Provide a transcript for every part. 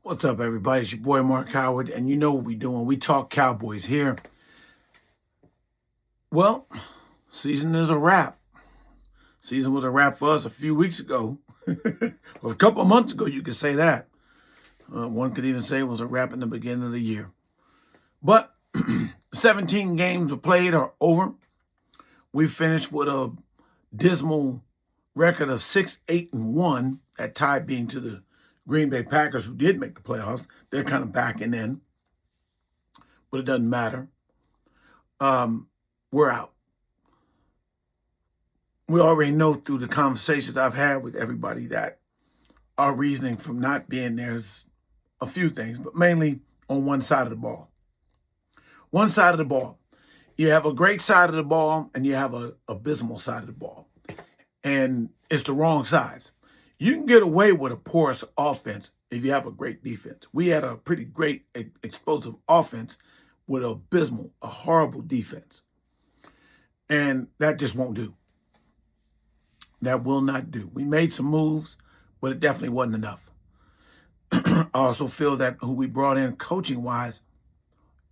What's up, everybody? It's your boy Mark Howard, and you know what we doing. We talk Cowboys here. Well, season is a wrap. Season was a wrap for us a few weeks ago. Or a couple of months ago, you could say that. One could even say it was a wrap in the beginning of the year. But 17 games were played or over. We finished with a dismal record of 6-8-1, that tie being to the Green Bay Packers, who did make the playoffs. They're kind of backing in, but it doesn't matter. We're out. We already know through the conversations I've had with everybody that our reasoning from not being there is a few things, but mainly on one side of the ball. One side of the ball. You have a great side of the ball and you have a abysmal side of the ball. And it's the wrong sides. You can get away with a porous offense if you have a great defense. We had a pretty great explosive offense with a horrible defense. And that just won't do. That will not do. We made some moves, but it definitely wasn't enough. I also feel that who we brought in coaching-wise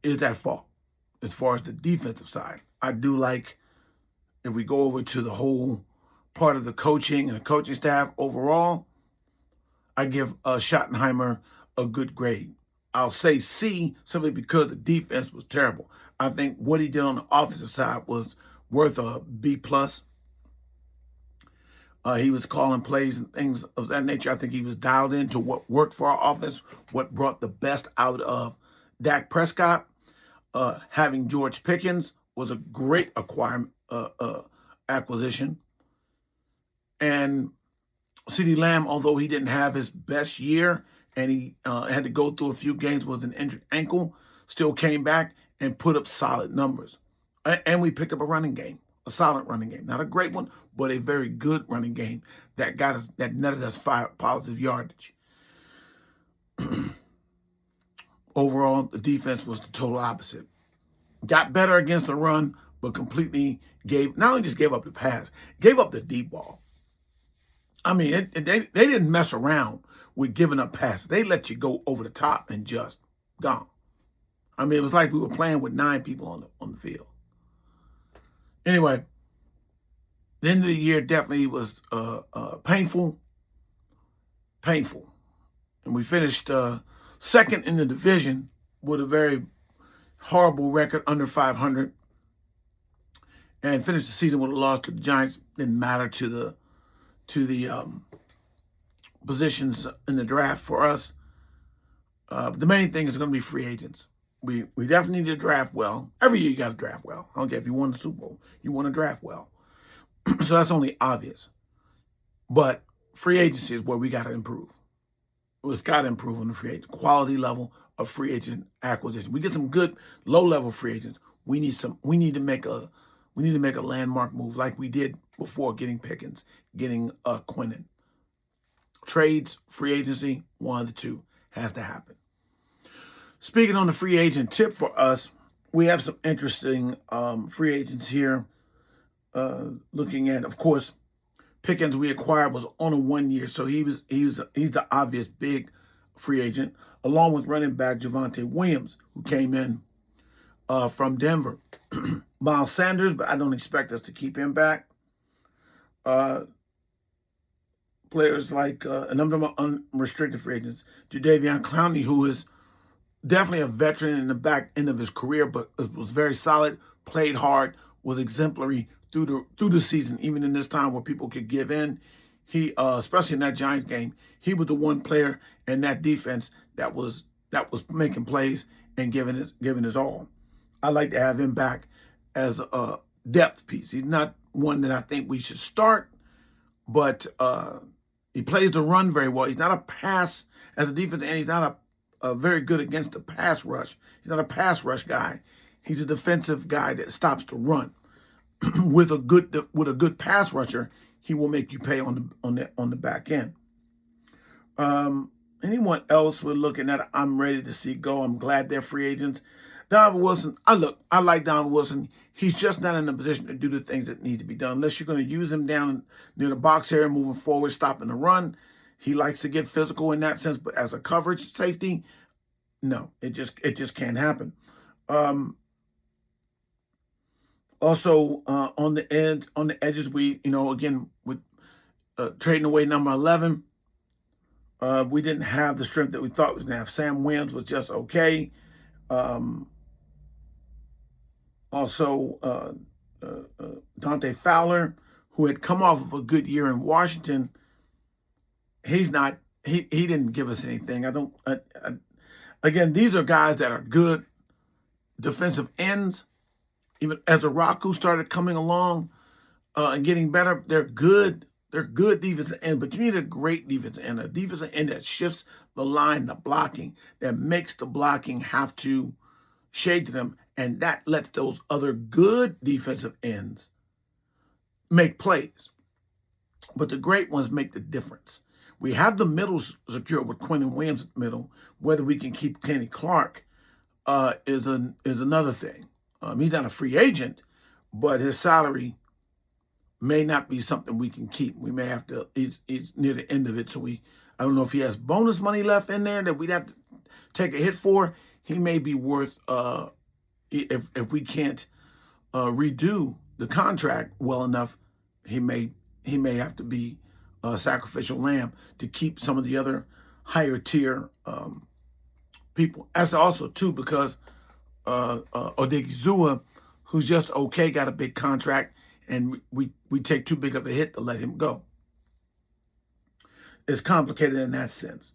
is at fault as far as the defensive side. I do like, if we go over to the whole part of the coaching and the coaching staff overall, I give Schottenheimer a good grade. I'll say C simply because the defense was terrible. I think what he did on the offensive side was worth a B+. He was calling plays and things of that nature. I think he was dialed into what worked for our offense, what brought the best out of Dak Prescott. Having George Pickens was a great acquisition. And CeeDee Lamb, although he didn't have his best year and he had to go through a few games with an injured ankle, still came back and put up solid numbers. And we picked up a running game, a solid running game. Not a great one, but a very good running game that netted us 5 positive yardage. Overall, the defense was the total opposite. Got better against the run, but completely not only just gave up the pass, gave up the deep ball. I mean, they didn't mess around with giving up passes. They let you go over the top and just gone. I mean, it was like we were playing with 9 people on the field. Anyway, the end of the year definitely was painful. And we finished second in the division with a very horrible record, under 500. And finished the season with a loss to the Giants. Didn't matter to the positions in the draft for us. The main thing is going to be free agents. We definitely need to draft well. Every year you got to draft well. I don't care if you won the Super Bowl. You want to draft well. So that's only obvious. But free agency is where we got to improve. It's got to improve on the free agent quality level of free agent acquisition. We get some good low-level free agents. We need to make a landmark move like we did before getting Pickens, getting Quinnen. Trades, free agency, one of the two has to happen. Speaking on the free agent tip for us, we have some interesting free agents here. Looking at, of course, Pickens we acquired was on a 1 year, so he's the obvious big free agent, along with running back Javonte Williams, who came in from Denver. Miles Sanders, but I don't expect us to keep him back. Players like a number of unrestricted free agents, Jadeveon Clowney, who is definitely a veteran in the back end of his career, but was very solid, played hard, was exemplary through the season, even in this time where people could give in. He, especially in that Giants game, he was the one player in that defense that was making plays and giving his all. I like to have him back as a depth piece. He's not one that I think we should start, but he plays the run very well. He's not a pass as a defense, and he's not a very good against the pass rush. He's not a pass rush guy. He's a defensive guy that stops the run. With a good pass rusher, he will make you pay on the back end. Anyone else we're looking at, I'm ready to see go. I'm glad they're free agents. Donovan Wilson, I like Donovan Wilson. He's just not in a position to do the things that need to be done. Unless you're going to use him down near the box area, moving forward, stopping the run, He likes to get physical in that sense, but as a coverage safety, no, it just can't happen. Also, on the edges, we, again, with trading away number 11, we didn't have the strength that we thought we was going to have. Sam Williams was just okay. Also, Dante Fowler, who had come off of a good year in Washington, he didn't give us anything. Again, these are guys that are good defensive ends. Even as Araku started coming along and getting better, they're good. They're good defensive end, but you need a great defensive end, a defensive end that shifts the line, the blocking, that makes the blocking have to shade to them, and that lets those other good defensive ends make plays. But the great ones make the difference. We have the middle secure with Quentin Williams at the middle. Whether we can keep Kenny Clark is another thing. He's not a free agent, but his salary may not be something we can keep. We may have to, he's near the end of it, so I don't know if he has bonus money left in there that we'd have to take a hit for. He may be worth, if we can't redo the contract well enough, he may have to be a sacrificial lamb to keep some of the other higher tier people. That's also too because Odigizua, who's just okay, got a big contract, and we take too big of a hit to let him go. It's complicated in that sense.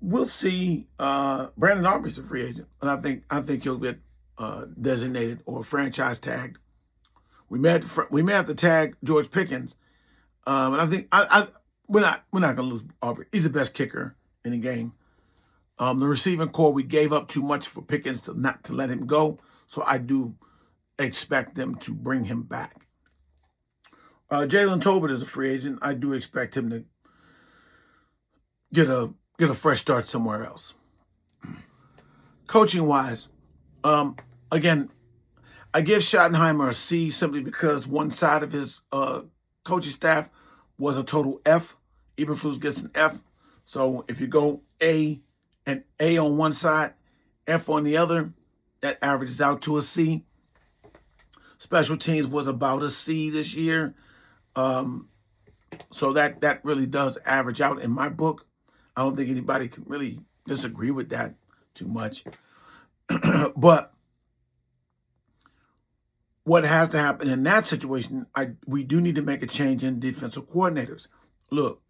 We'll see. Brandon Aubrey's a free agent, and I think he'll get designated or franchise tagged. We may have to tag George Pickens, and I think we're not going to lose Aubrey. He's the best kicker in the game. The receiving core, we gave up too much for Pickens to let him go, so I do expect them to bring him back. Jalen Tolbert is a free agent. I do expect him to get a fresh start somewhere else. Coaching wise, again, I give Schottenheimer a C simply because one side of his coaching staff was a total F. Eberflus gets an F. So if you go A and A on one side, F on the other, that averages out to a C. Special teams was about a C this year. So that really does average out in my book. I don't think anybody can really disagree with that too much. But what has to happen in that situation, we do need to make a change in defensive coordinators. Look,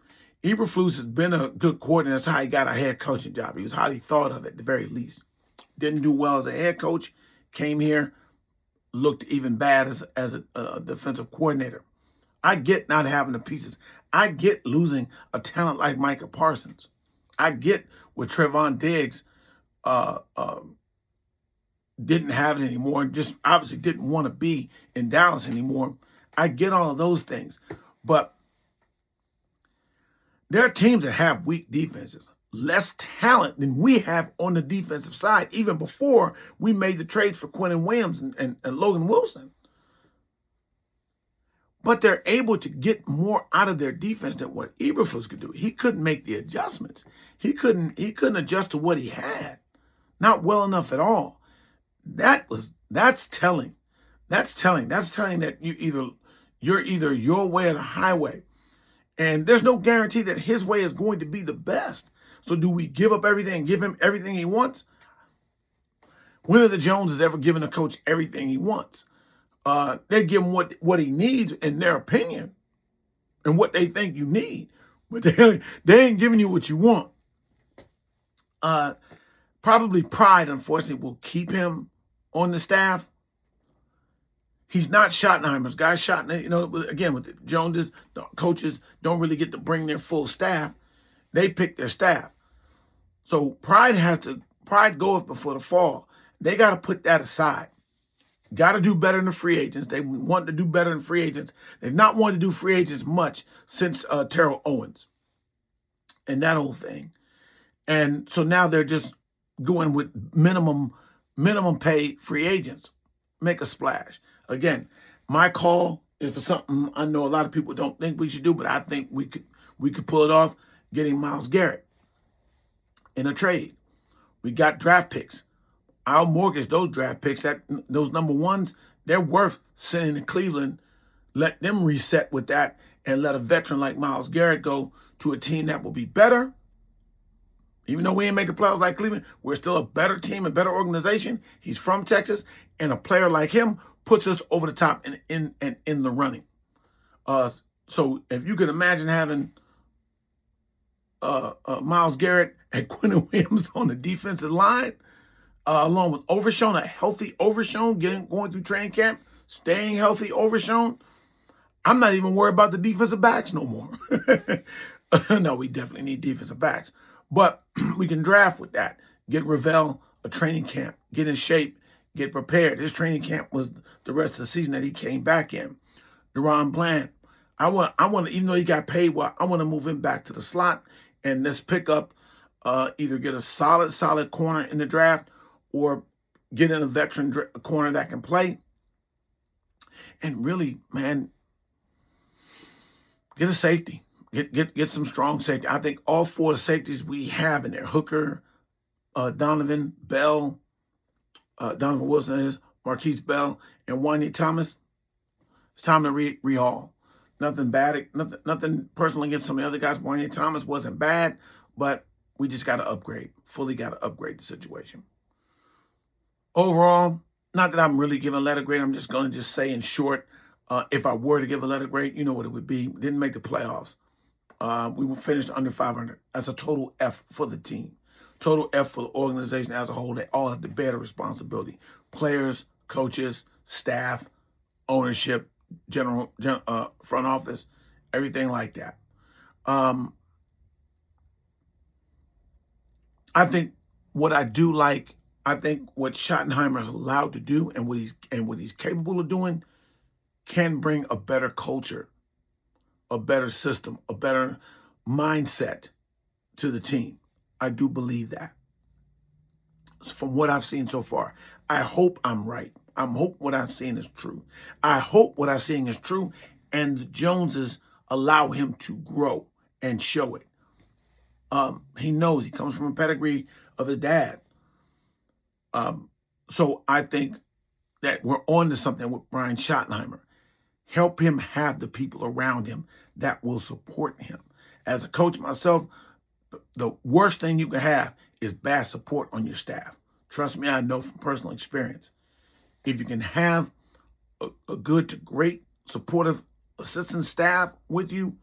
Eberflus has been a good coordinator. That's how he got a head coaching job. He was highly thought of at the very least. Didn't do well as a head coach. Came here, looked even bad as a defensive coordinator. I get not having the pieces. I get losing a talent like Micah Parsons. I get with Trevon Diggs didn't have it anymore and just obviously didn't want to be in Dallas anymore. I get all of those things. But there are teams that have weak defenses, less talent than we have on the defensive side, even before we made the trades for Quentin Williams and Logan Wilson. But they're able to get more out of their defense than what Eberflus could do. He couldn't make the adjustments. He couldn't adjust to what he had. Not well enough at all. That's telling. That's telling that you're either your way or the highway. And there's no guarantee that his way is going to be the best. So do we give up everything and give him everything he wants? When have the Joneses ever given a coach everything he wants? They give him what he needs in their opinion and what they think you need. But they ain't giving you what you want. Probably pride, unfortunately, will keep him on the staff. He's not Schottenheimer's guy. Again, with the Joneses, the coaches don't really get to bring their full staff. They pick their staff. So pride goeth before the fall. They got to put that aside. Got to do better than the free agents. They want to do better than free agents. They've not wanted to do free agents much since Terrell Owens and that whole thing. And so now they're just going with minimum pay free agents. Make a splash. Again, my call is for something I know a lot of people don't think we should do, but I think we could pull it off, getting Myles Garrett in a trade. We got draft picks. I'll mortgage those draft picks. Those number ones, they're worth sending to Cleveland. Let them reset with that and let a veteran like Myles Garrett go to a team that will be better. Even though we ain't make the playoffs like Cleveland, we're still a better team and better organization. He's from Texas, and a player like him puts us over the top and in the running. So if you could imagine having Myles Garrett and Quentin Williams on the defensive line, along with Overshown, a healthy Overshown, going through training camp, staying healthy Overshown, I'm not even worried about the defensive backs no more. No, we definitely need defensive backs. But we can draft with that. Get Ravel a training camp. Get in shape. Get prepared. His training camp was the rest of the season that he came back in. Deron Bland. I want, even though he got paid well, I want to move him back to the slot. And let's pick up, either get a solid corner in the draft, or get in a veteran corner that can play. And really, man, get a safety. Get some strong safety. I think all four of the safeties we have in there, Hooker, Donovan, Bell, Donovan Wilson is, Marquise Bell, and Wanya Thomas, it's time to rehaul. Nothing bad, nothing personally against some of the other guys. Wanya Thomas wasn't bad, but we just got to upgrade. Fully got to upgrade the situation. Overall, not that I'm really giving a letter grade. I'm just going to say in short, if I were to give a letter grade, you know what it would be. Didn't make the playoffs. We were finished under 500. That's a total F for the team. Total F for the organization as a whole. They all have to bear the responsibility. Players, coaches, staff, ownership, general front office, everything like that. I think what I do like, I think what Schottenheimer is allowed to do and what he's capable of doing can bring a better culture, a better system, a better mindset to the team. I do believe that. From what I've seen so far, I hope I'm right. I hope what I'm seeing is true. I hope what I'm seeing is true, and the Joneses allow him to grow and show it. He knows he comes from a pedigree of his dad. So I think that we're on to something with Brian Schottenheimer. Help him have the people around him that will support him. As a coach myself, the worst thing you can have is bad support on your staff. Trust me, I know from personal experience. If you can have a good to great supportive assistant staff with you,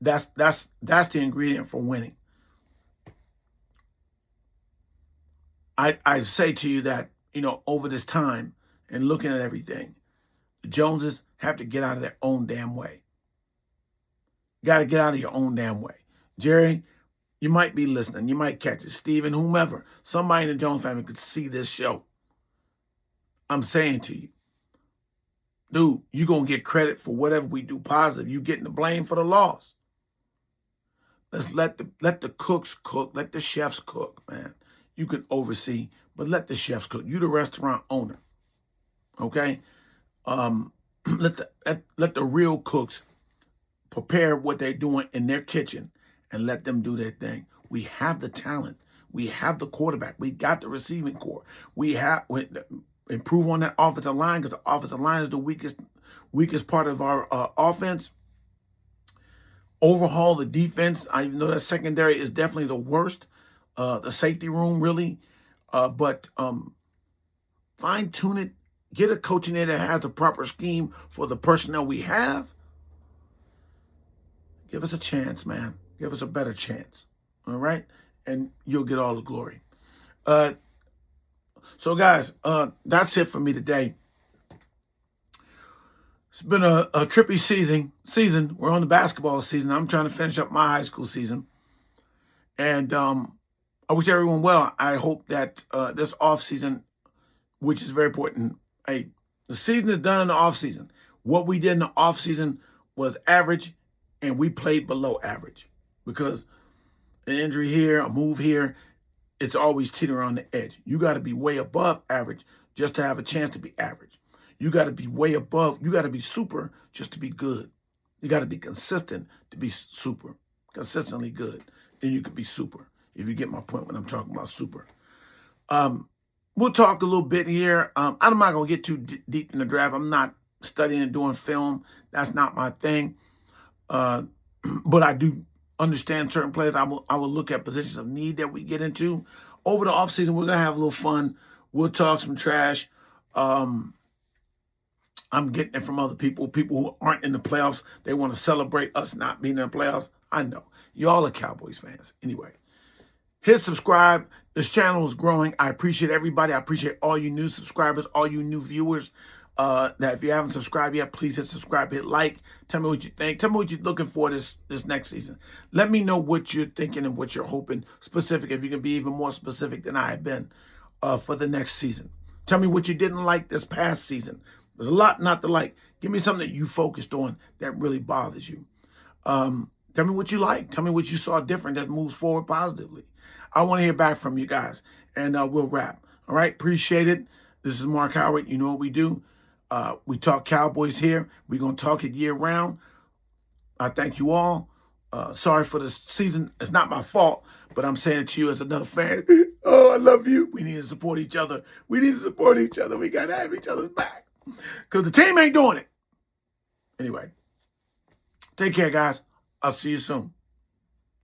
that's the ingredient for winning. I say to you that, over this time and looking at everything, the Joneses have to get out of their own damn way. You got to get out of your own damn way. Jerry, you might be listening. You might catch it. Steven, whomever, somebody in the Jones family could see this show. I'm saying to you, dude, you're going to get credit for whatever we do positive. You getting the blame for the loss. Let's let the cooks cook. Let the chefs cook, man. You can oversee, but let the chefs cook. You the restaurant owner, okay? Let the real cooks prepare what they're doing in their kitchen and let them do their thing. We have the talent. We have the quarterback. We got the receiving core. We improve on that offensive line, because the offensive line is the weakest part of our offense. Overhaul the defense. I even know that secondary is definitely the worst. The safety room, really. But fine tune it. Get a coach in there that has a proper scheme for the personnel we have. Give us a chance, man. Give us a better chance. All right? And you'll get all the glory. So, guys, that's it for me today. It's been a trippy season. We're on the basketball season. I'm trying to finish up my high school season. And I wish everyone well. I hope that this off season, which is very important, the season is done in the off season. What we did in the off season was average, and we played below average, because an injury here, a move here, it's always teetering on the edge. You got to be way above average just to have a chance to be average. You got to be way above. You got to be super just to be good. You got to be consistent to be super. Consistently good. Then you could be super. If you get my point when I'm talking about super. We'll talk a little bit here. I'm not going to get too deep in the draft. I'm not studying and doing film. That's not my thing. But I do understand certain players. I will look at positions of need that we get into. Over the offseason, we're going to have a little fun. We'll talk some trash. I'm getting it from other people who aren't in the playoffs. They want to celebrate us not being in the playoffs. I know. Y'all are Cowboys fans. Anyway, hit subscribe. This channel is growing. I appreciate everybody. I appreciate all you new subscribers, all you new viewers. That if you haven't subscribed yet, please hit subscribe, hit like. Tell me what you think. Tell me what you're looking for this next season. Let me know what you're thinking and what you're hoping specific, if you can be even more specific than I have been for the next season. Tell me what you didn't like this past season. There's a lot not to like. Give me something that you focused on that really bothers you. Tell me what you like. Tell me what you saw different that moves forward positively. I want to hear back from you guys, and we'll wrap. All right? Appreciate it. This is Mark Howard. You know what we do. We talk Cowboys here. We're going to talk it year round. I thank you all. Sorry for the season. It's not my fault, but I'm saying it to you as another fan. Oh, I love you. We need to support each other. We need to support each other. We got to have each other's back because the team ain't doing it. Anyway, take care, guys. I'll see you soon.